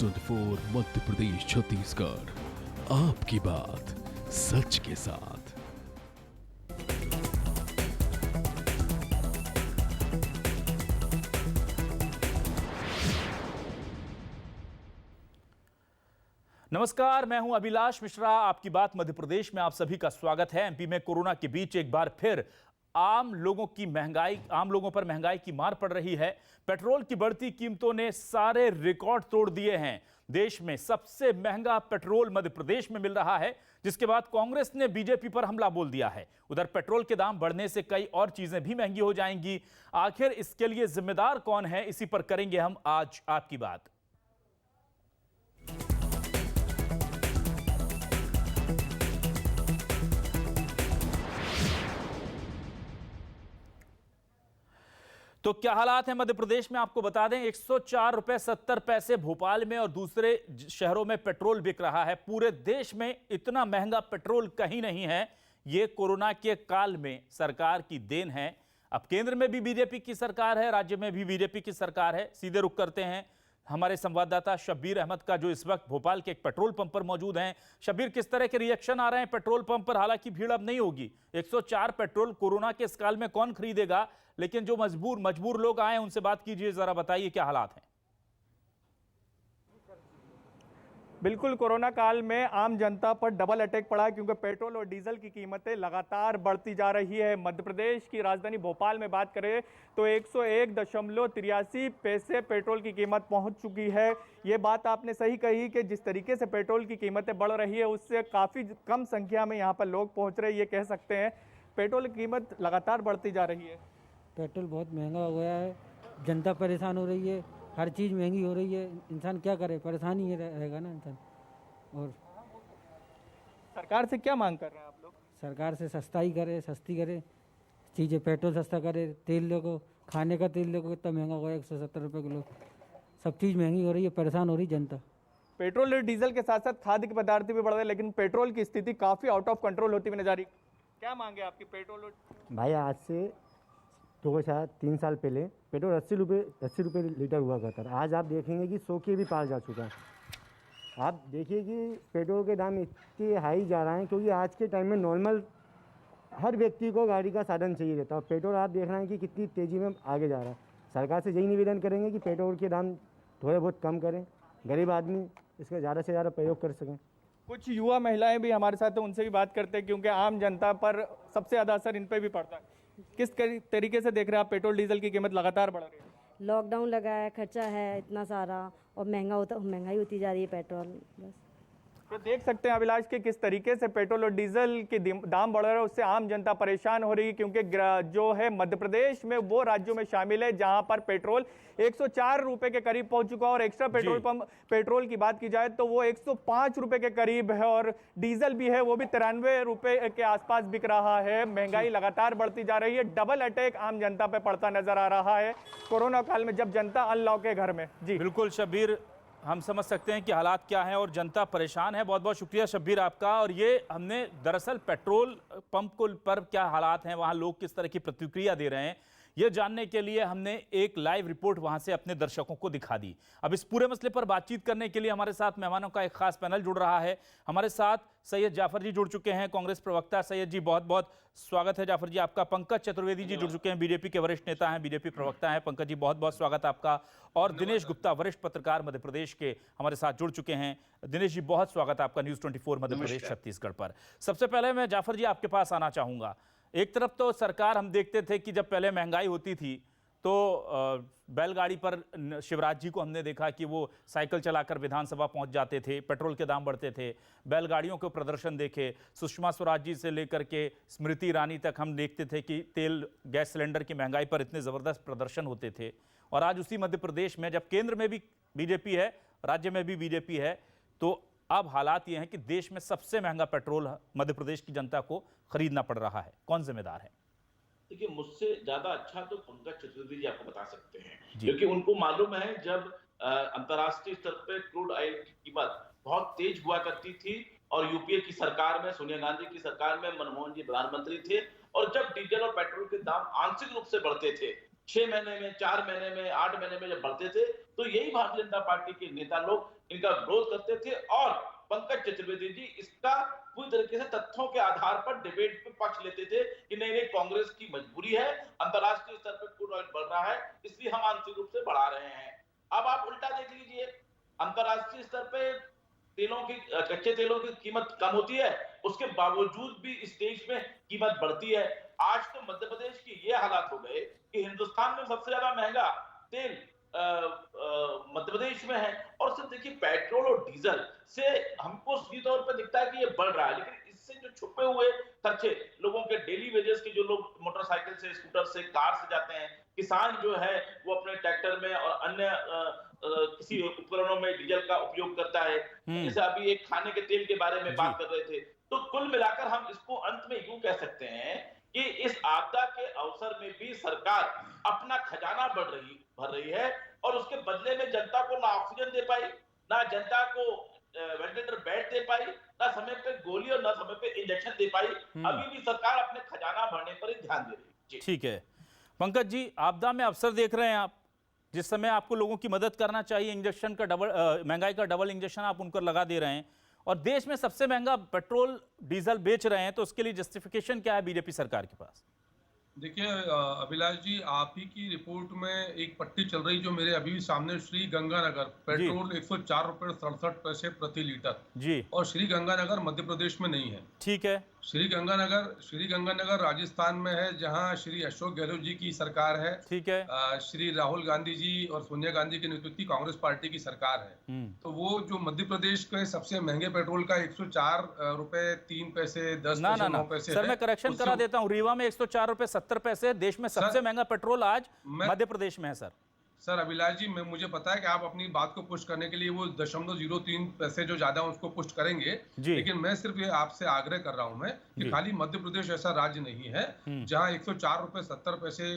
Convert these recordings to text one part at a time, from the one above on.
News 24 Madhya Pradesh Chhattisgarh, आपकी बात सच के साथ। नमस्कार, मैं हूं अभिलाष मिश्रा। आपकी बात मध्य प्रदेश में आप सभी का स्वागत है। एमपी में कोरोना के बीच एक बार फिर आम लोगों पर महंगाई की मार पड़ रही है। पेट्रोल की बढ़ती कीमतों ने सारे रिकॉर्ड तोड़ दिए हैं। देश में सबसे महंगा पेट्रोल मध्य प्रदेश में मिल रहा है, जिसके बाद कांग्रेस ने बीजेपी पर हमला बोल दिया है। उधर पेट्रोल के दाम बढ़ने से कई और चीजें भी महंगी हो जाएंगी। आखिर इसके लिए जिम्मेदार कौन है, इसी पर करेंगे हम आज आपकी बात। तो क्या हालात हैं मध्य प्रदेश में, आपको बता दें। 104 रुपए 70 पैसे भोपाल में और दूसरे शहरों में पेट्रोल बिक रहा है। पूरे देश में इतना महंगा पेट्रोल कहीं नहीं है। यह कोरोना के काल में सरकार की देन है। अब केंद्र में भी बीजेपी की सरकार है, राज्य में भी बीजेपी की सरकार है। सीधे रुख करते हैं हमारे संवाददाता शब्बीर अहमद का, जो इस वक्त भोपाल के एक पेट्रोल पंप पर मौजूद हैं। शब्बीर, किस तरह के रिएक्शन आ रहे हैं पेट्रोल पंप पर? हालांकि भीड़ अब नहीं होगी। 104 पेट्रोल कोरोना के इस काल में कौन खरीदेगा, लेकिन जो मजबूर लोग आए उनसे बात कीजिए, जरा बताइए क्या हालात हैं। बिल्कुल, कोरोना काल में आम जनता पर डबल अटैक पड़ा है, क्योंकि पेट्रोल और डीजल की कीमतें लगातार बढ़ती जा रही है। मध्य प्रदेश की राजधानी भोपाल में बात करें तो 101.83 पैसे पेट्रोल की कीमत पहुंच चुकी है। ये बात आपने सही कही कि जिस तरीके से पेट्रोल की कीमतें बढ़ रही है, उससे काफ़ी कम संख्या में यहाँ पर लोग पहुँच रहे हैं, ये कह सकते हैं। पेट्रोल की कीमत लगातार बढ़ती जा रही है। पेट्रोल बहुत महंगा हो गया है, जनता परेशान हो रही है, हर चीज़ महंगी हो रही है। इंसान क्या करे, परेशान ही रहेगा ना इंसान। और सरकार से क्या मांग कर रहे हैं आप लोग? सरकार से सस्ती करे चीज़ें, पेट्रोल सस्ता करे, तेल देखो, खाने का तेल देखो कितना महंगा हो गया, 170 रुपये किलो। सब चीज़ महंगी हो रही है, परेशान हो रही जनता। पेट्रोल और डीजल के साथ साथ खाद्य के पदार्थ भी बढ़ रहे हैं, लेकिन पेट्रोल की स्थिति काफ़ी आउट ऑफ कंट्रोल होती हुई नजर आ रही। क्या मांगे आपकी पेट्रोल और? भाई आज से 3 साल पहले पेट्रोल 80 रुपये लीटर हुआ करता था। आज आप देखेंगे कि 100 के भी पार जा चुका है। आप देखिए कि पेट्रोल के दाम इतने हाई जा रहे हैं, क्योंकि आज के टाइम में नॉर्मल हर व्यक्ति को गाड़ी का साधन चाहिए रहता है। पेट्रोल आप देख रहे हैं कि कितनी तेज़ी में आगे जा रहा है। सरकार से यही निवेदन करेंगे कि पेट्रोल के दाम थोड़े बहुत कम करें, गरीब आदमी इसका ज़्यादा से ज़्यादा प्रयोग कर सकें। कुछ युवा महिलाएं भी हमारे साथ हैं, उनसे भी बात करते हैं, क्योंकि आम जनता पर सबसे ज़्यादा असर इन पर भी पड़ता है। किस तरीके से देख रहे हैं आप पेट्रोल डीजल की कीमत लगातार बढ़ रही है? लॉकडाउन लगा है, खर्चा है इतना सारा, और महंगाई होती जा रही है पेट्रोल। बस तो देख सकते हैं अभिलाष के किस तरीके से पेट्रोल और डीजल के दाम बढ़ रहे हैं, उससे आम जनता परेशान हो रही है। क्योंकि जो है मध्य प्रदेश में वो राज्यों में शामिल है जहां पर पेट्रोल 104 रुपए के करीब पहुंच चुका है, और एक्स्ट्रा पेट्रोल की बात की जाए तो वो 105 रुपए के करीब है, और डीजल भी है वो भी 93 रुपए के आसपास बिक रहा है। महंगाई लगातार बढ़ती जा रही है। डबल अटैक आम जनता पे पड़ता नजर आ रहा है कोरोना काल में, जब जनता अनलॉक है घर में। जी बिल्कुल शब्बीर, हम समझ सकते हैं कि हालात क्या हैं और जनता परेशान है। बहुत बहुत शुक्रिया शब्बीर आपका। और ये हमने दरअसल पेट्रोल पंप पर क्या हालात हैं, वहां लोग किस तरह की प्रतिक्रिया दे रहे हैं, यह जानने के लिए हमने एक लाइव रिपोर्ट वहां से अपने दर्शकों को दिखा दी। अब इस पूरे मसले पर बातचीत करने के लिए हमारे साथ मेहमानों का एक खास पैनल जुड़ रहा है। हमारे साथ सैयद जाफर जी जुड़ चुके हैं, कांग्रेस प्रवक्ता। सैयद जी बहुत बहुत स्वागत है। जाफर जी आपका। पंकज चतुर्वेदी जी जुड़ चुके हैं, बीजेपी के वरिष्ठ नेता हैं, बीजेपी प्रवक्ता हैं। पंकज जी बहुत बहुत स्वागत आपका। और दिनेश गुप्ता, वरिष्ठ पत्रकार मध्य प्रदेश के, हमारे साथ जुड़ चुके हैं। दिनेश जी बहुत स्वागत आपका न्यूज़ 24 मध्य प्रदेश छत्तीसगढ़ पर। सबसे पहले मैं जाफर जी आपके पास आना चाहूंगा। एक तरफ तो सरकार, हम देखते थे कि जब पहले महंगाई होती थी तो बैलगाड़ी पर शिवराज जी को हमने देखा कि वो साइकिल चलाकर विधानसभा पहुंच जाते थे। पेट्रोल के दाम बढ़ते थे, बैलगाड़ियों के प्रदर्शन देखे। सुषमा स्वराज जी से लेकर के स्मृति ईरानी तक हम देखते थे कि तेल गैस सिलेंडर की महंगाई पर इतने ज़बरदस्त प्रदर्शन होते थे। और आज उसी मध्य प्रदेश में जब केंद्र में भी बीजेपी है, राज्य में भी बीजेपी है, तो अब हालात ये हैं कि देश में सबसे महंगा पेट्रोल मध्य प्रदेश की जनता को खरीदना पड़ रहा है। कौन जिम्मेदार है? देखिए, मुझसे ज्यादा अच्छा तो पंकज चतुर्वेदी जी आपको बता सकते हैं, क्योंकि उनको मालूम है जब अंतर्राष्ट्रीय स्तर पे क्रूड ऑयल की कीमत बहुत तेज हुआ करती थी और यूपीए की सरकार में, सोनिया गांधी की सरकार में मनमोहन जी प्रधानमंत्री थे, और जब डीजल और पेट्रोल के दाम आंशिक रूप से बढ़ते थे, 6 महीने में, 4 महीने में, 8 महीने में जब बढ़ते थे, तो यही भारतीय जनता पार्टी के नेता लोग इनका विरोध करते थे और पंकज चतुर्वेदी जी इसका पूरी तरीके से तथ्यों के आधार पर डिबेट पे पक्ष लेते थे कि नहीं नहीं कांग्रेस की मजबूरी है, अंतरराष्ट्रीय स्तर पर क्रूड ऑयल बढ़ रहा है, इसलिए हम आंशिक रूप से बढ़ा रहे हैं। अब आप उल्टा देख लीजिए, अंतरराष्ट्रीय स्तर पे तेलों की कच्चे तेलों की कीमत कम होती है, उसके बावजूद भी इस देश में कीमत बढ़ती है। आज तो मध्य प्रदेश के ये हालात हो गए कि हिंदुस्तान में सबसे ज्यादा महंगा तेल मध्य प्रदेश में है। और सिर्फ देखिए पेट्रोल और डीजल से हमको सीधे तौर पर दिखता है कि ये बढ़ रहा है, लेकिन इससे जो छुपे हुए खर्चे लोगों के डेली वेजेस के, जो लोग मोटरसाइकिल से, स्कूटर से, कार से जाते हैं, किसान जो है वो अपने ट्रैक्टर में और अन्य किसी उपकरणों में डीजल का उपयोग करता है, जैसे अभी एक खाने के तेल के बारे में बात कर रहे थे। तो कुल मिलाकर हम इसको अंत में यूं कह सकते हैं कि इस आपदा के अवसर में भी सरकार अपना खजाना भर रही है और उसके बदले में जनता को ना ऑक्सीजन दे पाई, ना जनता को वेंटिलेटर बेड दे पाई, ना समय पे गोली और ना समय पे इंजेक्शन दे पाई। अभी भी सरकार अपने खजाना भरने पर ही ध्यान दे रही है। ठीक है पंकज जी, आपदा में अवसर देख रहे हैं आप, जिस समय आपको लोगों की मदद करना चाहिए, इंजेक्शन का महंगाई का डबल इंजेक्शन आप उनको लगा दे रहे हैं और देश में सबसे महंगा पेट्रोल डीजल बेच रहे हैं, तो उसके लिए जस्टिफिकेशन क्या है बीजेपी सरकार के पास? देखिए अभिलाष जी, आप ही की रिपोर्ट में एक पट्टी चल रही जो मेरे अभी भी सामने, श्री गंगानगर पेट्रोल 104 रुपए 67 पैसे प्रति लीटर जी, और श्री गंगानगर मध्य प्रदेश में नहीं है। ठीक है, श्री गंगानगर राजस्थान में है, जहां श्री अशोक गहलोत जी की सरकार है। ठीक है, श्री राहुल गांधी जी और सोनिया गांधी के नेतृत्व की कांग्रेस पार्टी की सरकार है। तो वो जो मध्य प्रदेश के सबसे महंगे पेट्रोल का 104 रुपए 3 पैसे 10 पैसे 9 पैसे सर, मैं करेक्शन करा देता हूँ, रीवा में 104 रुपए 70 पैसे, देश में सबसे महंगा पेट्रोल आज मध्य प्रदेश में है सर। अभिलाष जी, मुझे पता है कि आप अपनी बात को पुष्ट करने के लिए वो 0.03 पैसे जो ज्यादा उसको पुष्ट करेंगे, लेकिन मैं सिर्फ ये आपसे आग्रह कर रहा हूं मैं कि खाली मध्य प्रदेश ऐसा राज्य नहीं है जहां 104 रुपए 70 पैसे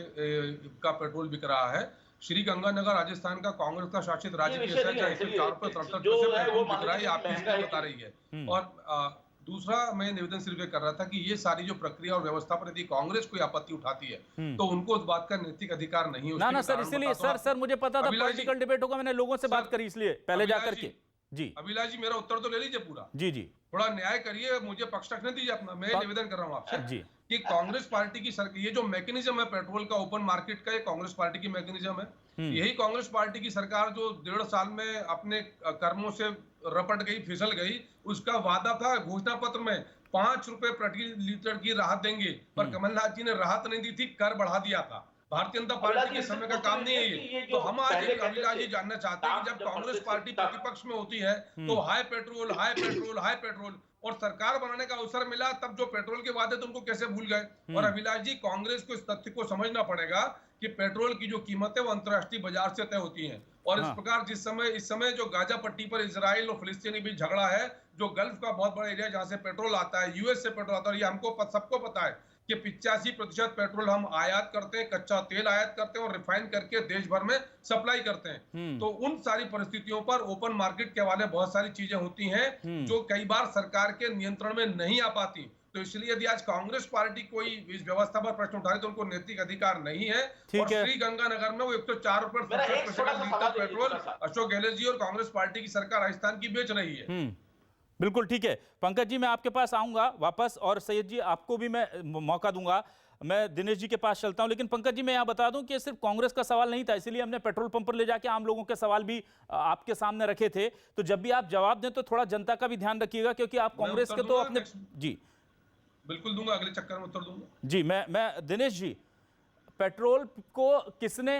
का पेट्रोल बिक रहा है। श्री गंगानगर राजस्थान का कांग्रेस का शासित राज्य भी ऐसा है जहाँ 104 रुपए 63 पैसे पेट्रोल बिक रहा है, आप इसको बता रही है। और दूसरा मैं निवेदन सिर्फ कर रहा था कि ये सारी जो प्रक्रिया और व्यवस्था पर यदि कांग्रेस कोई आपत्ति उठाती है तो उनको उस बात का नैतिक अधिकार नहीं है। ना सर, इसीलिए सर मुझे पता था पॉलिटिकल डिबेट होगा, मैंने लोगों से बात करी इसलिए पहले जाकर के। जी अभिलाष जी, मेरा उत्तर तो ले लीजिए पूरा। जी, थोड़ा न्याय करिए, मुझे पक्ष रखने दीजिए अपना। मैं निवेदन कर रहा हूँ आपसे कि कांग्रेस पार्टी की ये जो मैकेनिज्म है पेट्रोल का ओपन मार्केट का, ये कांग्रेस पार्टी की मैकेनिज्म है। यही कांग्रेस पार्टी की सरकार जो 1.5 साल में अपने कर्मों से रपट गई, फिसल गई, उसका वादा था घोषणा पत्र में 5 रुपए प्रति लीटर की राहत देंगे, पर कमलनाथ जी ने राहत नहीं दी थी, कर बढ़ा दिया था। भारतीय जनता पार्टी के समय का काम नहीं है ये। तो हम आज अभिलाष जी जानना चाहते हैं कि जब कांग्रेस पार्टी प्रतिपक्ष में होती है तो high petrol high petrol high petrol, और सरकार बनाने का अवसर मिला तब जो पेट्रोल के वादे थे उनको कैसे भूल गए। और अभिलाष जी, कांग्रेस को इस तथ्य को समझना पड़ेगा कि पेट्रोल की जो कीमत है वो अंतर्राष्ट्रीय बाजार से तय होती है। और इस प्रकार इस समय जो गाजा पट्टी पर इजराइल और फिलिस्तीनी बीच झगड़ा है, जो गल्फ का बहुत बड़ा एरिया जहां से पेट्रोल आता है, यूएस से पेट्रोल आता है, और ये हमको सबको पता है कि 85% पेट्रोल हम आयात करते हैं, कच्चा तेल आयात करते हैं और रिफाइन करके देश भर में सप्लाई करते हैं। तो उन सारी परिस्थितियों पर ओपन मार्केट के हवाले बहुत सारी चीजें होती हैं जो कई बार सरकार के नियंत्रण में नहीं आ पाती। तो इसलिए यदि आज कांग्रेस पार्टी कोई इस व्यवस्था पर प्रश्न उठा रही तो उनको नैतिक अधिकार नहीं है। और श्री गंगानगर में वो 104 रुपए 67 पैसे का लीटर पेट्रोल अशोक गहलोत जी और कांग्रेस पार्टी की सरकार राजस्थान की बेच रही है। बिल्कुल ठीक है। पंकज जी, मैं आपके पास आऊंगा वापस, और सैयद जी आपको भी मैं मौका दूंगा। मैं दिनेश जी के पास चलता हूं, लेकिन पंकज जी मैं यहां बता दूं कि सिर्फ कांग्रेस का सवाल नहीं था, इसलिए हमने पेट्रोल पंप पर ले जाके आम लोगों के सवाल भी आपके सामने रखे थे। तो जब भी आप जवाब दें तो थोड़ा जनता का भी ध्यान रखिएगा, क्योंकि आप कांग्रेस के तो अपने जी बिल्कुल दूंगा, अगले चक्कर में उत्तर दूंगा। जी मैं दिनेश जी, पेट्रोल को किसने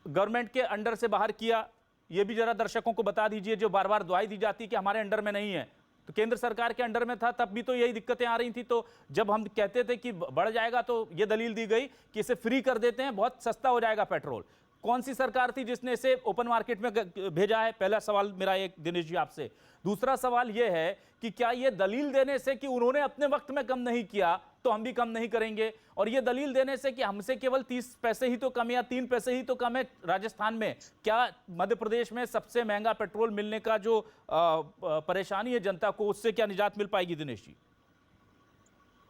गवर्नमेंट के अंडर से बाहर किया, ये भी जरा दर्शकों को बता दीजिए। जो बार बार दुआई दी जाती कि हमारे अंडर में नहीं है, तो केंद्र सरकार के अंडर में था, तब भी तो यही दिक्कतें आ रही थी। तो जब हम कहते थे कि बढ़ जाएगा तो ये दलील दी गई कि इसे फ्री कर देते हैं, बहुत सस्ता हो जाएगा पेट्रोल। कौन सी सरकार थी जिसने इसे ओपन मार्केट में भेजा है? पहला सवाल मेरा एक दिनेश जी आपसे। दूसरा सवाल यह है कि क्या यह दलील देने से कि उन्होंने अपने वक्त में कम नहीं किया तो हम भी कम नहीं करेंगे, और यह दलील देने से कि हमसे केवल 30 पैसे ही तो कम या 3 पैसे ही तो कम है राजस्थान में, क्या मध्य प्रदेश में सबसे महंगा पेट्रोल मिलने का जो परेशानी है जनता को, उससे क्या निजात मिल पाएगी? दिनेश जी।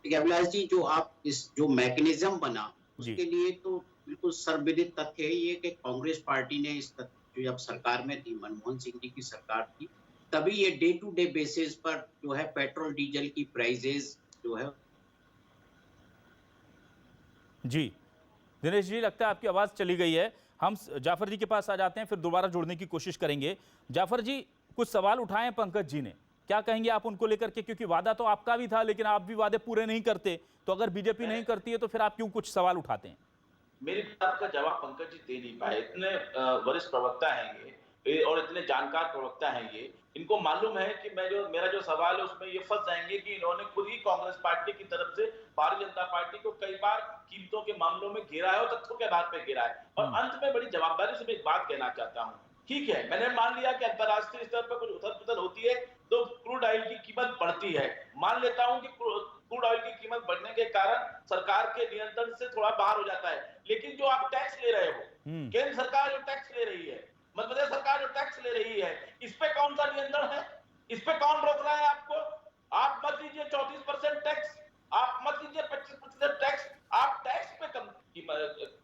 ठीक है अभिलाष जी, जो आप इस जो मैकेनिज्म बना उसके लिए तो बिल्कुल सर्वविदित तथ्य है ये कि कांग्रेस पार्टी ने इस जो जब सरकार में थी, मनमोहन सिंह जी की सरकार थी, तभी ये डे टू डे बेसिस पर जो है पेट्रोल डीजल की प्राइजेस जो है। जी दिनेश जी, लगता है आपकी आवाज चली गई है। हम जाफर जी के पास आ जाते हैं, फिर दोबारा जोड़ने की कोशिश करेंगे। जाफर जी, कुछ सवाल उठाए हैं पंकज जी ने, क्या कहेंगे आप उनको लेकर के? क्योंकि वादा तो आपका भी था, लेकिन आप भी वादे पूरे नहीं करते, तो अगर बीजेपी नहीं करती है तो फिर आप क्यों कुछ सवाल उठाते हैं? मेरी बात का जवाब पंकज जी दे नहीं पाए। इतने वरिष्ठ प्रवक्ता हैं ये और इतने जानकार प्रवक्ता हैं ये, इनको मालूम है कि मेरा जो सवाल है उसमें ये फंस जाएंगे कि इन्होंने खुद ही कांग्रेस पार्टी की तरफ से भारतीय जनता पार्टी को कई बार कीमतों के मामलों में घेरा है और तथ्यों के आधार पर घेरा है। और अंत में बड़ी जवाबदारी से मैं एक बात कहना चाहता हूँ, ठीक है, मैंने मान लिया कि अंतरराष्ट्रीय स्तर पर कुछ उथल पुथल होती है तो क्रूड ऑयल की कीमत बढ़ती है। मान लेता हूं कि क्रूड ऑयल की कीमत बढ़ने के कारण सरकार के नियंत्रण से थोड़ा बाहर हो जाता है, लेकिन जो आप टैक्स ले रहे हो, केंद्र सरकार जो टैक्स ले रही है, मध्य प्रदेश सरकार जो टैक्स ले रही है, इस पे कौन सा नियंत्रण है? इस पे कौन रोक रहा है आपको? आप मत लीजिए 34% टैक्स, आप मत लीजिए 25% टैक्स, आप टैक्स पे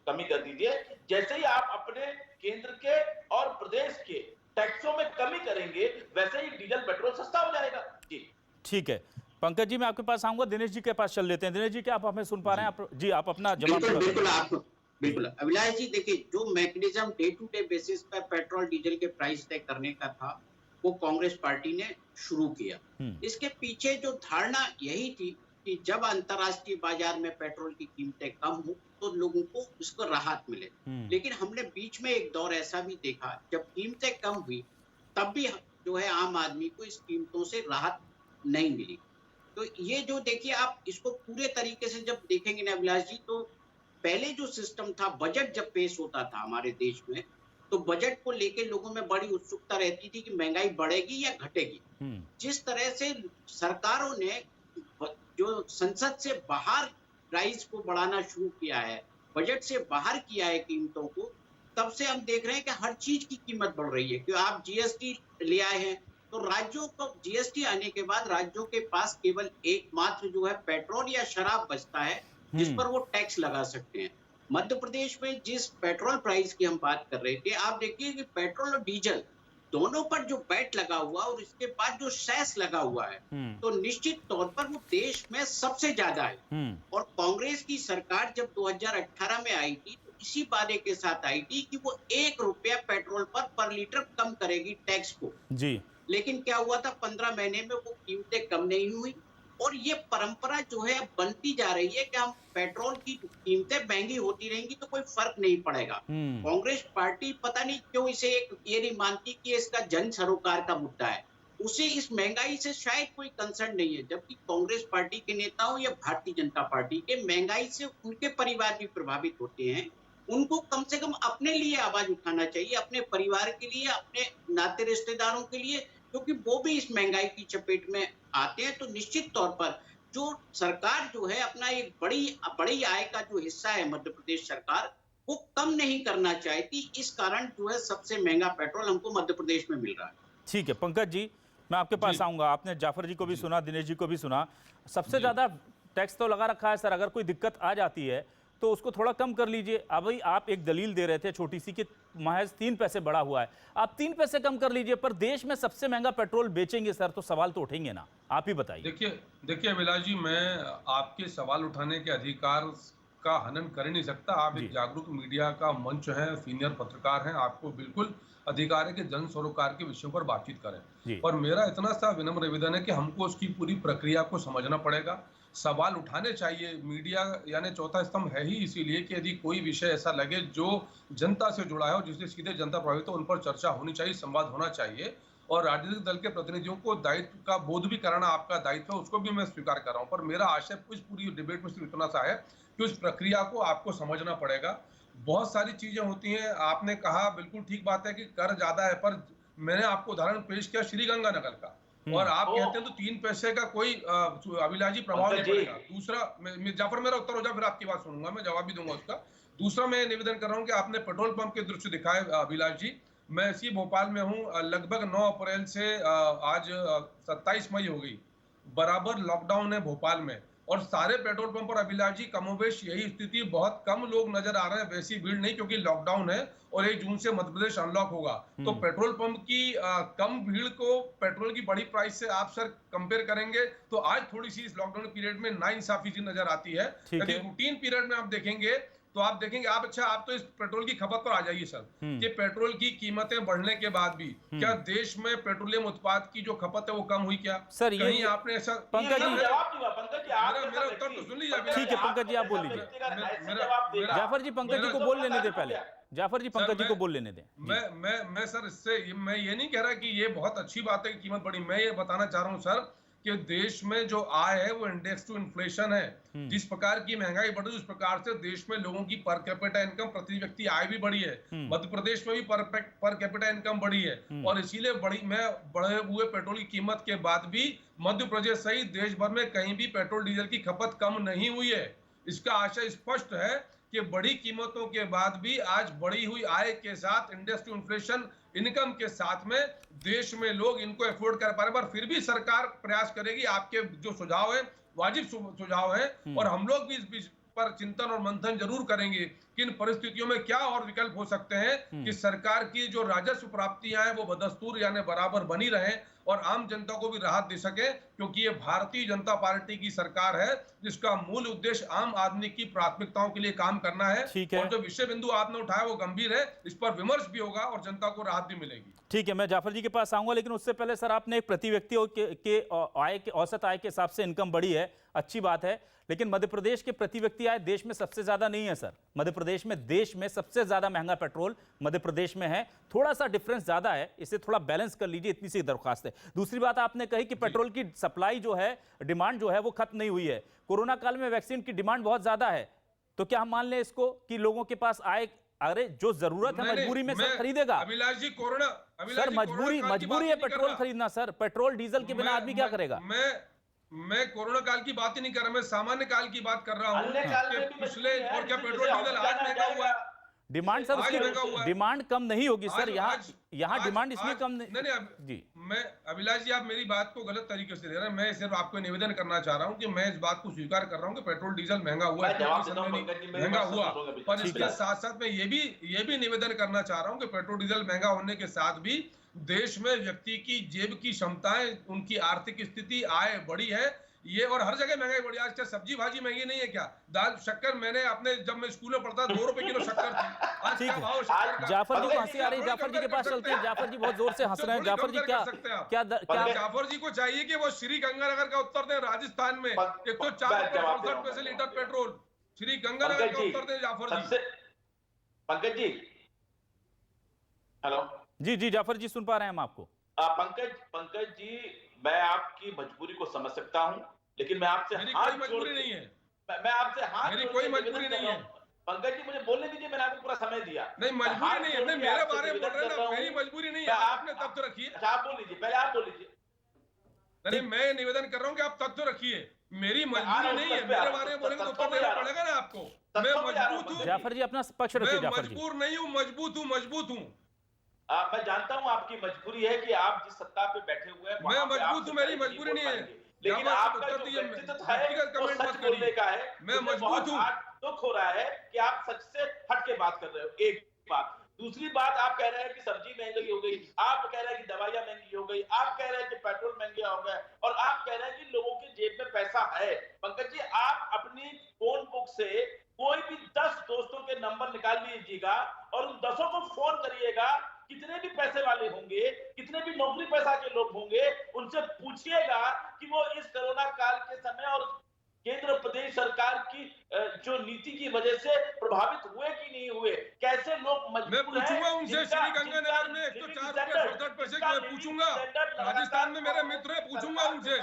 कमी कर दीजिए। जैसे ही आप अपने केंद्र के और प्रदेश के टैक्सों में कमी करेंगे, वैसे ही डीजल पेट्रोल सस्ता हो जाएगा। जी ठीक है पंकज जी, मैं आपके पास आऊंगा, दिनेश जी के पास चल लेते हैं। दिनेश जी, क्या आप हमें सुन पा रहे हैं? जी, आप अपना जवाब। बिल्कुल अभिलाष जी, देखिए जो mechanism day to day basis पर पेट्रोल डीजल के प्राइस तय करने का था, वो कांग्रेस पार्टी ने शुरू किया। इसके पीछे जो धारणा यही थी कि जब अंतरराष्ट्रीय बाजार में पेट्रोल की कीमतें कम हो तो लोगों को उसको राहत मिले। लेकिन हमने बीच में एक दौर ऐसा भी देखा, जब कीमतें कम हुई तब भी जो है आम आदमी को इस कीमतों से राहत नहीं मिली। तो ये जो देखिए, आप इसको पूरे तरीके से जब देखेंगे ना अभिलाष जी, तो पहले जो सिस्टम था, बजट जब पेश होता था हमारे देश में, तो बजट को लेके लोगों में बड़ी उत्सुकता रहती थी कि महंगाई बढ़ेगी या घटेगी। जिस तरह से सरकारों ने जो संसद से बाहर प्राइस को बढ़ाना शुरू किया है, बजट से बाहर किया है कीमतों को, तब से हम देख रहे हैं कि हर चीज की कीमत बढ़ रही है। क्योंकि आप जीएसटी ले आए हैं, तो राज्यों को जीएसटी आने के बाद राज्यों के पास केवल एकमात्र जो है पेट्रोल या शराब बचता है जिस पर वो टैक्स लगा सकते हैं। मध्य प्रदेश में जिस पेट्रोल प्राइस की हम बात कर रहे थे, आप देखिए कि पेट्रोल और डीजल दोनों पर जो वैट लगा हुआ और इसके बाद जो सेस लगा हुआ है, तो निश्चित तौर पर वो देश में सबसे ज्यादा है। और कांग्रेस की सरकार जब 2018 में आई थी, तो इसी वादे के साथ आई थी कि वो 1 रुपया पेट्रोल पर लीटर कम करेगी टैक्स को जी। लेकिन क्या हुआ था, 15 महीने में वो कीमतें कम नहीं हुई और ये परंपरा जो है बनती जा रही है कि हम पेट्रोल की कीमतें महंगी होती रहेंगी तो कोई फर्क नहीं पड़ेगा। कांग्रेस पार्टी पता नहीं क्यों इसे ये नहीं मानती कि इसका जन सरोकार का मुद्दा है, उसे इस महंगाई से शायद कोई कंसर्न नहीं है। जबकि कांग्रेस पार्टी के नेताओं या भारतीय जनता पार्टी के महंगाई से उनके परिवार भी प्रभावित होते हैं। उनको कम से कम अपने लिए आवाज उठाना चाहिए, अपने परिवार के लिए, अपने नाते रिश्तेदारों के लिए, क्योंकि वो भी इस महंगाई की चपेट में आते हैं। तो निश्चित तौर पर जो सरकार जो है अपना एक बड़ी आय का जो हिस्सा है मध्य प्रदेश सरकार, वो कम नहीं करना चाहती। इस कारण जो है सबसे महंगा पेट्रोल हमको मध्य प्रदेश में मिल रहा है। ठीक है पंकज जी, मैं आपके पास आऊंगा। आपने जाफर जी को भी सुना, दिनेश जी को भी सुना। सबसे ज्यादा टैक्स तो लगा रखा है सर, अगर कोई दिक्कत आ जाती है तो उसको थोड़ा कम कर लीजिए। अभी आप एक दलील दे रहे थे छोटी सी कि महज 3 पैसे बढ़ा हुआ है, आप 3 पैसे कम कर लीजिए, पर देश में सबसे महंगा पेट्रोल बेचेंगे सर, तो सवाल तो उठेंगे ना। आप ही बताइए। देखिए अभिलाष जी, मैं आपके सवाल उठाने के अधिकार का हनन कर ही नहीं सकता। आप एक जागरूक मीडिया का मंच है, सीनियर पत्रकार हैं, आपको बिल्कुल अधिकार है कि जन सरोकार के विषयों पर बातचीत करें। और मेरा इतना सा विनम्र निवेदन है कि हमको उसकी पूरी प्रक्रिया को समझना पड़ेगा, सवाल उठाने चाहिए। मीडिया यानी चौथा स्तंभ है ही इसीलिए कि यदि कोई विषय ऐसा लगे जो जनता से जुड़ा है और जिससे सीधे जनता प्रभावित हो, उन पर चर्चा होनी चाहिए, संवाद होना चाहिए। और राजनीतिक दल के प्रतिनिधियों को दायित्व का बोध भी कराना आपका दायित्व है, उसको भी मैं स्वीकार कर रहा हूँ। पर मेरा आशय इस पूरी डिबेट में सिर्फ इतना सा है कि उस प्रक्रिया को आपको समझना पड़ेगा। बहुत सारी चीजें होती हैं, आपने कहा बिल्कुल ठीक बात है कि कर ज्यादा है, पर मैंने आपको उदाहरण पेश किया श्रीगंगानगर का, और आप कहते हैं तो 3 पैसे का कोई अभिलाषी प्रभाव नहीं पड़ेगा। दूसरा, जाफर मेरा उत्तर हो जाए फिर आपकी बात सुनूंगा, मैं जवाब भी दूंगा उसका। दूसरा मैं निवेदन कर रहा हूं कि आपने पेट्रोल पंप के दृश्य दिखाए अभिलाष जी, मैं इसी भोपाल में हूं, लगभग 9 अप्रैल से आज 27 मई हो गई, बराबर लॉकडाउन है भोपाल में, और सारे पेट्रोल पंप पर अभिलाष जी कमोबेश यही स्थिति, बहुत कम लोग नजर आ रहे हैं, वैसी भीड़ नहीं, क्योंकि लॉकडाउन है और 1 जून से मध्य प्रदेश अनलॉक होगा। तो पेट्रोल पंप की कम भीड़ को पेट्रोल की बड़ी प्राइस से आप सर कंपेयर करेंगे तो आज थोड़ी सी इस लॉकडाउन पीरियड में नाइंसाफी सी नजर आती है। यदि रूटीन पीरियड में आप देखेंगे तो आप देखेंगे, आप तो इस पेट्रोल की खपत पर आ जाइए सर, कि पेट्रोल की कीमतें बढ़ने के बाद भी क्या देश में पेट्रोलियम उत्पाद की जो खपत है वो कम हुई क्या? सर कहीं आपने ऐसा, पंकज जी मेरा उत्तर तो सुन लीजिए। ठीक है पंकज जी, आप बोल लीजिए। जाफर जी पंकज जी को बोल लेने दे पहले। जाफर जी पंकज जी को बोल लेने दें। मैं सर इससे मैं ये नहीं कह रहा कि ये बहुत अच्छी बात है कि कीमत बढ़ी। मैं ये बताना चाह रहा हूँ सर कि देश में जो आय है वो इंडेक्स टू इन्फ्लेशन है। जिस प्रकार की महंगाई बढ़ी उस प्रकार से देश में लोगों की पर कैपिटा इनकम, प्रति व्यक्ति आय भी बढ़ी है। मध्य प्रदेश में भी पर कैपिटा इनकम बढ़ी है और इसीलिए बढ़े हुए पेट्रोल की कीमत के बाद भी मध्य प्रदेश सहित देश भर में कहीं भी पेट्रोल डीजल की खपत कम नहीं हुई है। इसका आशय स्पष्ट है कि बड़ी कीमतों के बाद भी आज बढ़ी हुई आय के साथ इंडेक्स टू इन्फ्लेशन इनकम के साथ में देश में लोग इनको अफोर्ड कर पा रहे हैं। पर फिर भी सरकार प्रयास करेगी, आपके जो सुझाव है वाजिब सुझाव है और हम लोग भी इस पर चिंतन और मंथन जरूर करेंगे कि इन परिस्थितियों में क्या और विकल्प हो सकते हैं कि सरकार की जो राजस्व प्राप्तियां हैं वो बदस्तूर यानी बराबर बनी रहें और आम जनता को भी राहत दे सके, क्योंकि ये भारतीय जनता पार्टी की सरकार है जिसका मूल उद्देश्य आम आदमी की प्राथमिकताओं के लिए काम करना है। और जो विषय बिंदु आपने उठाया वो गंभीर है, इस पर विमर्श भी होगा और जनता को राहत भी मिलेगी। ठीक है, मैं जाफर जी के पास आऊंगा, लेकिन उससे पहले सर आपने एक प्रति व्यक्ति के आय के औसत आय के हिसाब से इनकम बढ़ी है, अच्छी बात है, लेकिन मध्य प्रदेश के प्रति व्यक्ति आय देश में सबसे ज्यादा नहीं है सर। मध्य प्रदेश में देश में सबसे ज्यादा महंगा पेट्रोल मध्य प्रदेश में है, थोड़ा सा डिफरेंस ज्यादा है, इसे थोड़ा बैलेंस कर लीजिए, इतनी सी दरख्वास्त है। दूसरी बात आपने कही कि पेट्रोल की सप्लाई जो है, डिमांड जो है वो खत्म नहीं हुई है। कोरोना काल में वैक्सीन की डिमांड बहुत ज्यादा है, तो क्या हम मान लें इसको कि लोगों के पास आय, अरे जो जरूरत है मजबूरी में सब खरीदेगा। अभिलाष जी सर मजबूरी है पेट्रोल खरीदना सर, पेट्रोल डीजल के बिना आदमी क्या करेगा? मैं कोरोना काल की बात ही नहीं कर रहा, मैं सामान्य काल की बात कर रहा हूँ कि पिछले और क्या पेट्रोल डीजल आज महंगा हुआ है। डिमांड सर उसकी डिमांड कम नहीं होगी सर, यहाँ डिमांड इसलिए कम नहीं जी। मैं अभिलाष जी, आप मेरी बात को गलत तरीके से ले रहे हैं। मैं सिर्फ आपको निवेदन करना चाह रहा हूँ कि मैं इस बात को स्वीकार कर रहा हूँ कि पेट्रोल डीजल महंगा हुआ है, महंगा हुआ, पर इसके साथ साथ मैं ये भी निवेदन करना चाह रहा हूँ कि पेट्रोल डीजल महंगा होने के साथ भी देश में व्यक्ति की जेब की क्षमताएं, उनकी आर्थिक स्थिति, आय बढ़ी है, ये और हर जगह महंगाई बढ़ी। आज क्या सब्जी भाजी महंगी नहीं है क्या? दाल शक्कर, मैंने अपने जब मैं स्कूल में पढ़ता 2 रुपए किलो शक्कर थी, आज क्या भाव शक्कर का? जाफर जी को हंसी आ रही है, जाफर जी के पास चलते हैं। जाफर जी बहुत जोर से हंस रहे हैं। जाफर जी क्या जाफर जी को चाहिए कि वो श्री गंगानगर का उत्तर दें। राजस्थान में 104 पैसे लीटर पेट्रोल, श्री गंगानगर का उत्तर दें जाफर जी। पंकज जी, हेलो जी जाफर जी सुन पा रहे हैं हम आपको। पंकज जी, मैं आपकी मजबूरी को समझ सकता हूं, लेकिन मैं आपसे कोई मजबूरी नहीं है, मैं आपसे मेरी कोई मजबूरी नहीं है। पंकज जी मुझे बोलने दीजिए, मैंने आपको पूरा समय दिया। नहीं मजबूरी नहीं है, मेरे बारे में बोल रहे हैं, मेरी मजबूरी नहीं है, आपने तथ्य रखिए। आप बोल लीजिए, पहले आप बोल लीजिए। नहीं, मैं निवेदन कर रहा हूँ कि आप तथ्य रखिए, मेरी मजबूरी नहीं है, मेरे बारे में बोलेंगे तो उत्तर देना पड़ेगा ना आपको। मैं मजबूत हूँ जाफर जी, अपना पक्ष रखिए। मैं मजबूर नहीं हूँ, मजबूत हूँ। मैं जानता हूं आपकी मजबूरी है कि आप जिस सत्ता पे बैठे हुए हैं, मैं मजबूत हूं, मेरी मजबूरी नहीं है, लेकिन आपका जो व्यक्तित्व है वो सच बोलने का है। मैं मजबूत हूं। दुख हो रहा है कि आप सच से हट के बात कर रहे हो, एक बात। दूसरी बात, आप कह रहे हैं कि सब्जी महंगी हो गई, आप कह रहे हैं कि दवाइयां महंगी हो गई, आप कह रहे हैं कि पेट्रोल महंगा हो गया, और आप कह रहे हैं कि लोगों की जेब में पैसा है। पंकज जी, आप अपनी फोन बुक से कोई भी 10 दोस्तों के नंबर निकाल लीजिएगा और उन 10 को फोन करिएगा। कितने भी पैसे वाले होंगे, कितने भी नौकरी पैसा के लोग होंगे, उनसे पूछिएगा कि वो इस कोरोना काल के समय और केंद्र प्रदेश सरकार की जो नीति की वजह से प्रभावित हुए कि नहीं हुए, कैसे लोग मजबूर हैं। मैं पूछूंगा उनसे, श्री गंगानगर में 104 पैसे मैं पूछूंगा। राजस्थान में मेरे मित्र है, पूछूंगा उनसे।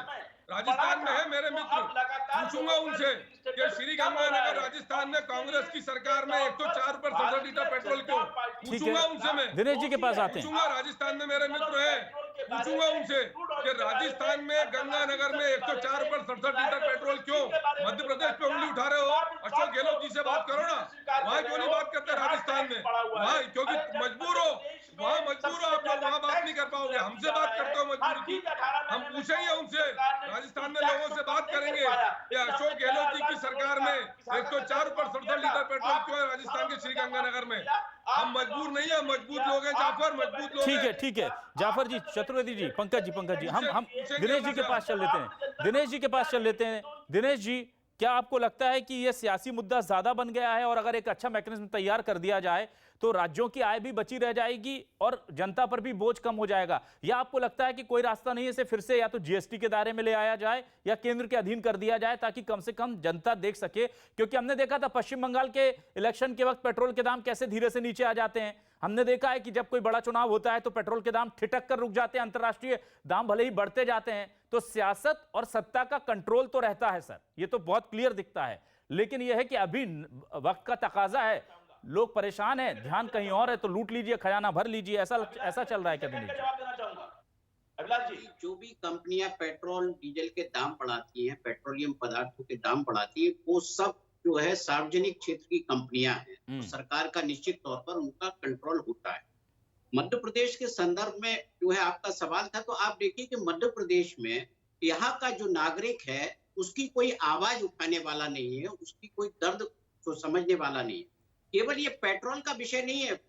राजस्थान में है मेरे मित्र, पूछूंगा उनसे कि श्री गंगानगर राजस्थान में कांग्रेस की सरकार में 104 पर 67 लीटर पेट्रोल क्यों? पूछूंगा उनसे। मैं दिनेश जी के पास आते हैं। पूछूंगा, राजस्थान में मेरे मित्र है, पूछूंगा उनसे कि राजस्थान में गंगानगर में 104 पर 67 लीटर पेट्रोल क्यों? मध्य प्रदेश पे उंगली उठा रहे हो, अशोक गहलोत जी से बात करो ना, वहां क्यों नहीं बात करते? राजस्थान में वहां क्योंकि मजबूर हो, आप लोग वहां बात नहीं कर पाओगे, हमसे बात करते हो मजबूरी की। हम पूछेंगे उनसे, राजस्थान में लोगों से बात करेंगे कि अशोक गहलोत जी की सरकार में 104 पर 67 लीटर पेट्रोल क्यों है राजस्थान के श्रीगंगानगर में? हम मजबूर नहीं है, मजबूत लोग हैं जाफर, मजबूत लोग हैं। ठीक है जाफर जी, चतुर्वेदी जी, पंकज जी, हम दिनेश जी के पास चल लेते हैं। दिनेश जी, क्या आपको लगता है कि यह सियासी मुद्दा ज्यादा बन गया है और अगर एक अच्छा मैकेनिज्म तैयार कर दिया जाए तो राज्यों की आय भी बची रह जाएगी और जनता पर भी बोझ कम हो जाएगा, या आपको लगता है कि कोई रास्ता नहीं है, इसे फिर से या तो जीएसटी के दायरे में ले आया जाए या केंद्र के अधीन कर दिया जाए ताकि कम से कम जनता देख सके? क्योंकि हमने देखा था पश्चिम बंगाल के इलेक्शन के वक्त पेट्रोल के दाम कैसे धीरे से नीचे आ जाते हैं। हमने देखा है कि जब कोई बड़ा चुनाव होता है तो पेट्रोल के दाम ठिठक कर रुक जाते हैं, अंतर्राष्ट्रीय दाम भले ही बढ़ते जाते हैं। तो सियासत और सत्ता का कंट्रोल तो रहता है सर, ये तो बहुत क्लियर दिखता है, लेकिन यह है कि अभी वक्त का तकाजा है, लोग परेशान हैं, ध्यान कहीं और है, तो लूट लीजिए, खजाना भर लीजिए, ऐसा चल रहा है क्या? दिनेश जवाब देना चाहूंगा अभिलाष जी। जो भी कंपनियां पेट्रोल डीजल के दाम बढ़ाती हैं, पेट्रोलियम पदार्थों के दाम बढ़ाती है, वो सब जो है सार्वजनिक क्षेत्र की कंपनियां हैं, तो सरकार का निश्चित तौर पर उनका कंट्रोल होता है। मध्य प्रदेश के संदर्भ में जो है आपका सवाल था, तो आप देखिए कि मध्य प्रदेश में यहाँ का जो नागरिक है उसकी कोई आवाज उठाने वाला नहीं है, उसकी कोई दर्द को समझने वाला नहीं है। केवल ये पेट्रोल का विषय नहीं है,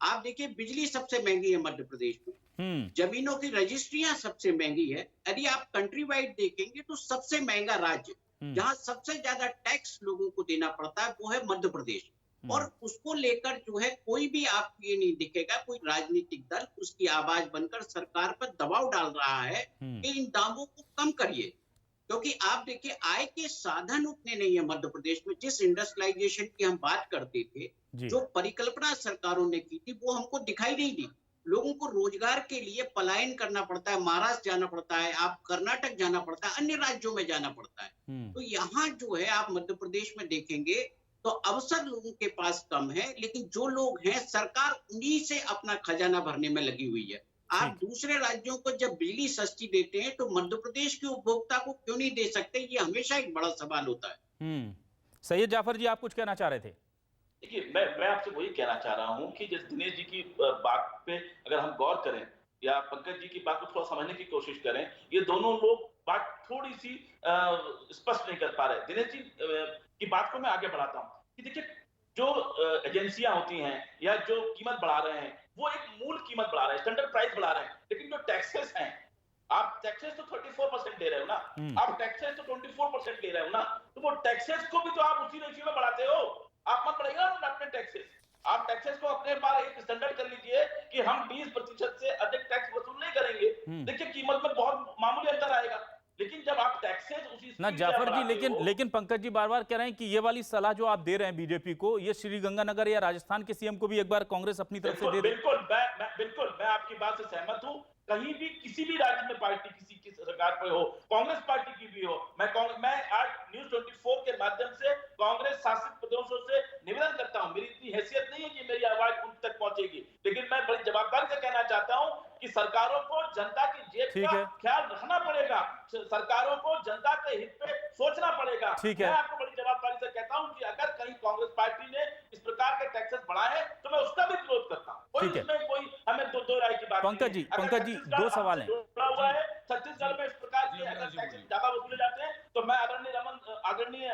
आप देखिए बिजली सबसे महंगी है मध्य प्रदेश में, जमीनों की रजिस्ट्रियां सबसे महंगी है। यदि आप कंट्री वाइड देखेंगे तो सबसे महंगा राज्य जहां सबसे ज्यादा टैक्स लोगों को देना पड़ता है वो है मध्य प्रदेश। और उसको लेकर जो है कोई भी आपको ये नहीं दिखेगा, कोई राजनीतिक दल उसकी आवाज बनकर सरकार पर दबाव डाल रहा है कि इन दामों को कम करिए, क्योंकि आप देखिए आय के साधन उतने नहीं है मध्य प्रदेश में। जिस इंडस्ट्रियलाइजेशन की हम बात करते थे, जो परिकल्पना सरकारों ने की थी, वो हमको दिखाई नहीं दी। लोगों को रोजगार के लिए पलायन करना पड़ता है, महाराष्ट्र जाना पड़ता है, आप कर्नाटक जाना पड़ता है, अन्य राज्यों में जाना पड़ता है। तो यहाँ जो है आप मध्य प्रदेश में देखेंगे तो अवसर लोगों के पास कम है, लेकिन जो लोग हैं सरकार उन्हीं से अपना खजाना भरने में लगी हुई है। आप दूसरे राज्यों को जब बिजली सस्ती देते हैं तो मध्य प्रदेश के उपभोक्ता को क्यों नहीं दे सकते? ये हमेशा एक बड़ा सवाल होता है। सैयद जाफर जी, आप कुछ कहना चाह रहे थे? देखिए, मैं आपसे वही कहना चाह रहा हूं कि जैसे दिनेश जी की बात पे अगर हम गौर करें या पंकज जी की बात को थोड़ा समझने की कोशिश करें, ये दोनों लोग बात थोड़ी सी स्पष्ट नहीं कर पा रहे। दिनेश जी की बात को मैं आगे बढ़ाता हूं कि देखिए, जो एजेंसियां होती हैं या जो कीमत बढ़ा रहे हैं वो एक मूल कीमत बढ़ा रहे हैं, स्टैंडर्ड प्राइस बढ़ा रहे हैं, लेकिन जो टैक्सेस हैं, आप टैक्सेस तो 34% दे रहे हो ना, आप टैक्सेस तो 24% ले रहे हो ना, तो वो टैक्सेस को भी तो आप उसी रेशियो में बढ़ाते हो। आप मत बढ़ाइएगा अपने टैक्सेस, आप टैक्सेस को अपने बार एक स्टैंडर्ड कर लीजिए कि हम 20% से अधिक टैक्स वसूल नहीं करेंगे। देखिए, कीमत में बहुत मामूली अंतर आएगा, लेकिन जब आप टैक्सेस उसी ना जाफर जी, लेकिन पंकज जी बार बार कह रहे हैं कि ये वाली सलाह जो आप दे रहे हैं बीजेपी को, ये श्रीगंगानगर या राजस्थान के सीएम को भी एक बार कांग्रेस अपनी तरफ से दे दे। बिल्कुल मैं आपकी बात से सहमत हूं। कहीं भी किसी भी राज्य में पार्टी किसी की सरकार पे हो, कांग्रेस पार्टी की भी हो, मैं आज न्यूज 24 के माध्यम से कांग्रेस शासित प्रदेशों से निवेदन करता हूं। मेरी इतनी हैसियत नहीं है कि मेरी आवाज उन तक पहुंचेगी, लेकिन मैं बड़ी जवाबदारी से कहना चाहता हूं कि सरकारों को जनता की जेब का ख्याल रखना पड़ेगा, सरकारों को जनता के हित पे सोचना पड़ेगा। मैं आपको बड़ी जवाबदारी से कहता हूं कि अगर कहीं कांग्रेस पार्टी ने इस प्रकार के टैक्सेस बढ़ाए हैं तो मैं उसका भी विरोध करता हूं। कोई हमें दो राय की बात पंकज जी दो सवाल हैं। छत्तीसगढ़ में इस प्रकार के अगर टैक्सेस ज्यादा वसूले जाते हैं तो मैं आदरणीय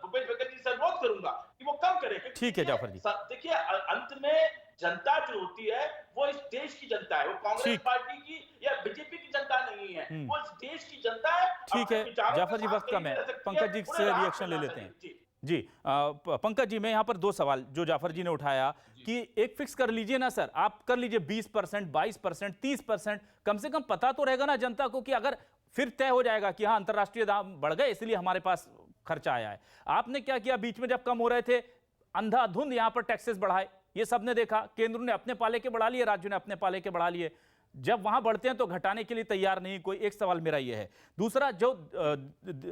भूपेश बघेल जी से अनुरोध करूंगा कि वो कम करें। ठीक है जाफर जी, देखिए, अंत में जनता जो होती है वो इस देश की जनता है, वो कांग्रेस पार्टी की या बीजेपी की जनता नहीं है, वो इस देश की जनता है। ठीक है जाफर जी, वक्त कम है, पंकज जी से रिएक्शन ले लेते हैं। जी पंकज जी, मैं यहाँ पर दो सवाल जो जाफर जी ने उठाया कि एक फिक्स कर लीजिए ना सर, आप कर लीजिए 20%, 22%, 30%, कम से कम पता तो रहेगा ना जनता को कि अगर फिर तय हो जाएगा कि हाँ अंतर्राष्ट्रीय दाम बढ़ गए इसलिए हमारे पास खर्चा आया है। आपने क्या किया, बीच में जब कम हो रहे थे अंधाधुंध यहाँ पर टैक्सेस बढ़ाए, ये सबने देखा, केंद्र ने अपने पाले के बढ़ा लिए, राज्य ने अपने पाले के बढ़ा लिए, जब वहां बढ़ते हैं तो घटाने के लिए तैयार नहीं कोई। एक सवाल मेरा ये है। दूसरा, जो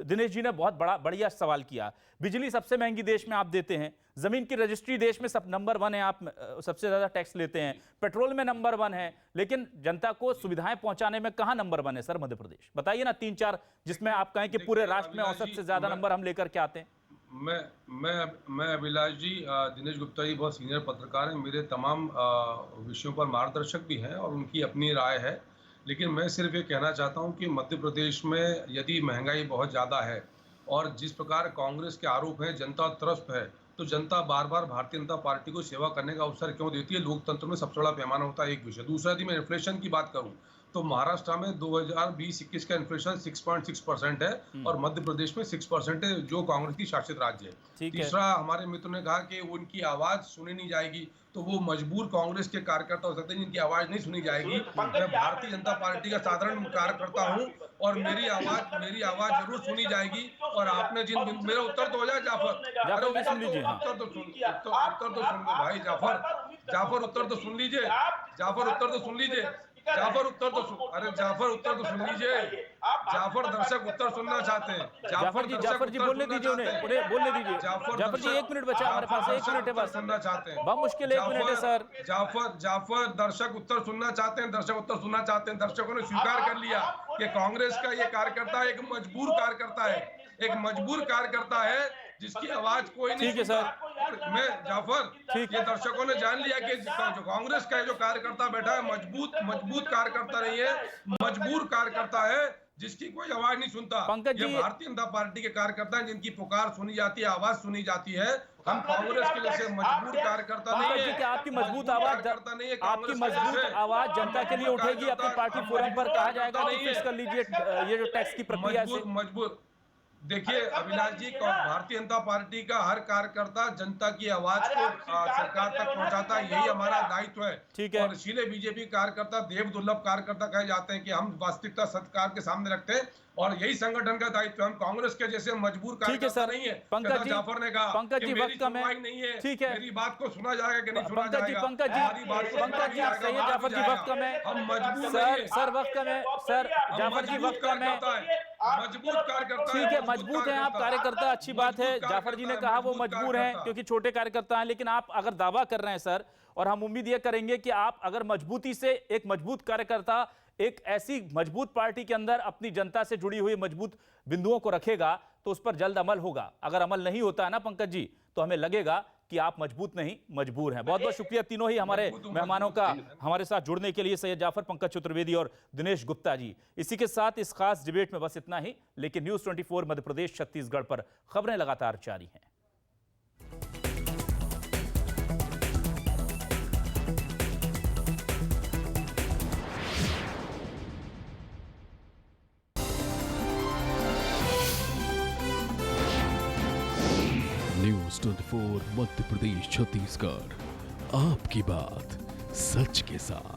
दिनेश जी ने बहुत बढ़िया सवाल किया, बिजली सबसे महंगी देश में आप देते हैं, जमीन की रजिस्ट्री देश में सब नंबर 1 है, आप सबसे ज्यादा टैक्स लेते हैं, पेट्रोल में नंबर 1 है, लेकिन जनता को सुविधाएं पहुंचाने में कहां नंबर 1 है सर मध्य प्रदेश? बताइए ना 3-4 जिसमें आप कहें कि पूरे राष्ट्र में औसत से ज्यादा नंबर हम लेकर के आते हैं। मैं अभिलाष जी, दिनेश गुप्ता जी बहुत सीनियर पत्रकार हैं, मेरे तमाम विषयों पर मार्गदर्शक भी हैं और उनकी अपनी राय है। लेकिन मैं सिर्फ ये कहना चाहता हूँ कि मध्य प्रदेश में यदि महंगाई बहुत ज़्यादा है और जिस प्रकार कांग्रेस के आरोप हैं, जनता त्रस्त है, तो जनता बार बार भारतीय जनता पार्टी को सेवा करने का अवसर क्यों देती है? लोकतंत्र में सबसे बड़ा पैमाना होता है, एक विषय। दूसरा, यदि मैं इन्फ्लेशन की बात करूं तो महाराष्ट्र में 2020-21 का इन्फ्लेशन 6.6% है और मध्य प्रदेश में 6% है, जो कांग्रेस की शासित राज्य है। तीसरा, हमारे मित्र ने कहा कि उनकी आवाज सुनी नहीं जाएगी, तो वो मजबूर कांग्रेस के कार्यकर्ता हो सकते हैं जिनकी आवाज नहीं सुनी जाएगी। मैं भारतीय जनता पार्टी का साधारण कार्यकर्ता हूं और मेरी आवाज जरूर सुनी जाएगी। और आपने जिन मेरा उत्तर तो हो जाए जाफर, उत्तर तो सुन लो भाई जाफर, उत्तर तो सुन लीजिए, जाफर उत्तर तो सुन लीजिए। जाफर दर्शक उत्तर सुनना चाहते हैं। जाफर जी बोलने दीजिए, उन्हें बोलने दीजिए। जाफर जी 1 मिनट बचा हमारे पास, 1 मिनट है बस। सुनना चाहते हैं, बहुत मुश्किल 1 मिनट है सर। जाफर दर्शक उत्तर सुनना चाहते हैं, दर्शकों ने स्वीकार कर लिया कि कांग्रेस का ये कार्यकर्ता एक मजबूर कार्यकर्ता है जिसकी आवाज कोई नहीं सुनता। मैं जाफर, ये दर्शकों ने जान लिया कि जो कांग्रेस का जो कार्यकर्ता बैठा है मजबूत कार्यकर्ता नहीं है, मजबूर कार्यकर्ता है जिसकी कोई आवाज नहीं सुनता। ये भारतीय जनता पार्टी के कार्यकर्ता हैं जिनकी पुकार सुनी जाती है, आवाज सुनी जाती है। हम कांग्रेस के जैसे मजबूर कार्यकर्ता नहीं है। आपकी मजबूत आवाज जनता के लिए उठेगी, अपनी पार्टी फोरम पर कहा जाएगा तो फिक्स कर लीजिए ये जो टैक्स की प्रक्रिया से। मजबूर देखिए अभिलाष जी, भारतीय जनता पार्टी का हर कार्यकर्ता जनता की आवाज को सरकार तक पहुंचाता है, यही हमारा दायित्व है। ठीक है। और इसीलिए बीजेपी कार्यकर्ता देव दुर्लभ कार्यकर्ता कहे जाते हैं कि हम वास्तविकता सरकार के सामने रखते हैं और यही संगठन का दायित्व है। हम कांग्रेस के जैसे मजबूर कार्यकर्ता नहीं है। पंकज जी, जाफर ने कहा पंकज जी वक्त कम है, नहीं है, ठीक है, मेरी बात को सुना जाएगा कि नहीं सुना जाएगा? पंकज जी सही है, जाफर जी वक्त कम है, हम मजबूर सर वक्त कम है, सर जाफर जी वक्त कम है, मजबूत कार्यकर्ता। ठीक है, मजबूत हैं आप कार्यकर्ता, अच्छी बात है। जाफर जी ने कहा वो मजबूर हैं क्योंकि छोटे कार्यकर्ता हैं, लेकिन आप अगर दावा कर रहे हैं सर, और हम उम्मीद ये करेंगे कि आप अगर मजबूती से एक मजबूत कार्यकर्ता एक ऐसी मजबूत पार्टी के अंदर अपनी जनता से जुड़ी हुई मजबूत बिंदुओं को रखेगा तो उस पर जल्द अमल होगा। अगर अमल नहीं होता है ना पंकज जी, तो हमें लगेगा कि आप मजबूत नहीं मजबूर हैं। बहुत बहुत शुक्रिया तीनों ही हमारे मेहमानों का हमारे साथ जुड़ने के लिए, सैयद जाफर, पंकज चतुर्वेदी और दिनेश गुप्ता जी। इसी के साथ इस खास डिबेट में बस इतना ही, लेकिन न्यूज़ 24 मध्य प्रदेश छत्तीसगढ़ पर खबरें लगातार जारी हैं। न्यूज़ 24 मध्य प्रदेश छत्तीसगढ़, आपकी बात सच के साथ।